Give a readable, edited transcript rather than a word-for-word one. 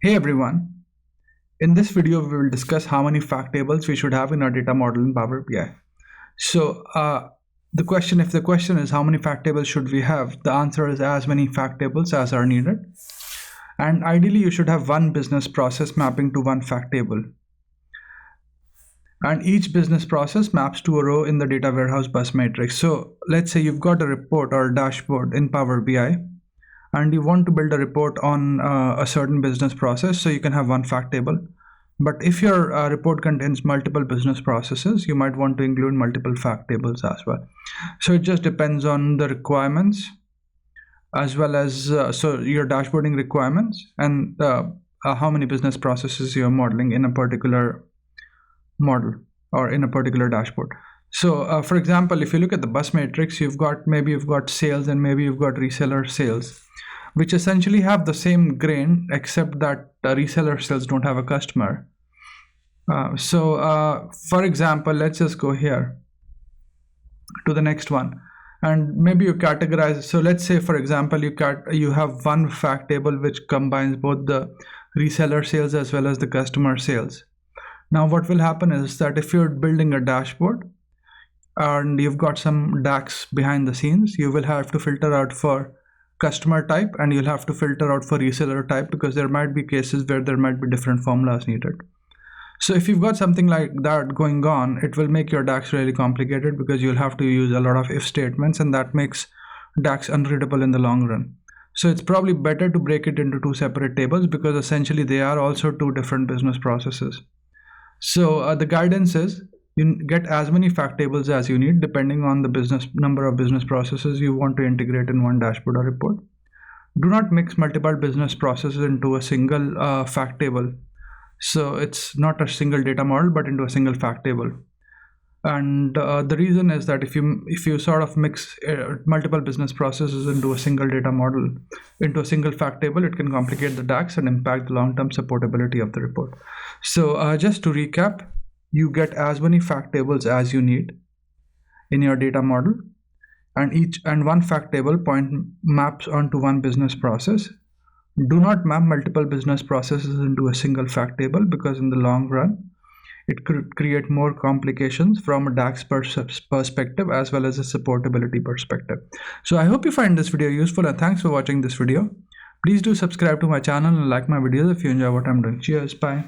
Hey everyone, in this video we will discuss how many fact tables we should have in our data model in Power BI. So if the question is how many fact tables should we have, the answer is as many fact tables as are needed. And ideally you should have one business process mapping to one fact table. And each business process maps to a row in the data warehouse bus matrix. So let's say you've got a report or a dashboard in Power BI and you want to build a report on a certain business process, so you can have one fact table. But if your report contains multiple business processes, you might want to include multiple fact tables as well. So it just depends on the requirements as well as so your dashboarding requirements and how many business processes you're modeling in a particular model or in a particular dashboard. So for example, if you look at the bus matrix, maybe you've got sales and maybe you've got reseller sales, which essentially have the same grain except that reseller sales don't have a customer. For example, let's just go here to the next one and maybe you categorize. So let's say, for example, you have one fact table which combines both the reseller sales as well as the customer sales. Now what will happen is that if you're building a dashboard and you've got some DAX behind the scenes, you will have to filter out for customer type and you'll have to filter out for reseller type, because there might be cases where there might be different formulas needed. So if you've got something like that going on, it will make your DAX really complicated because you'll have to use a lot of if statements, and that makes DAX unreadable in the long run. So it's probably better to break it into two separate tables because essentially they are also two different business processes. So the guidance is you get as many fact tables as you need depending on the number of business processes you want to integrate in one dashboard or report. Do not mix multiple business processes into a single fact table. So it's not a single data model but into a single fact table. And the reason is that if you sort of mix multiple business processes into a single data model, into a single fact table, it can complicate the DAX and impact the long-term supportability of the report. So just to recap, you get as many fact tables as you need in your data model, and one fact table maps onto one business process. Do not map multiple business processes into a single fact table because in the long run it could create more complications from a DAX perspective as well as a supportability perspective. So I hope you find this video useful, and thanks for watching this video. Please do subscribe to my channel and like my videos if you enjoy what I'm doing. Cheers, bye.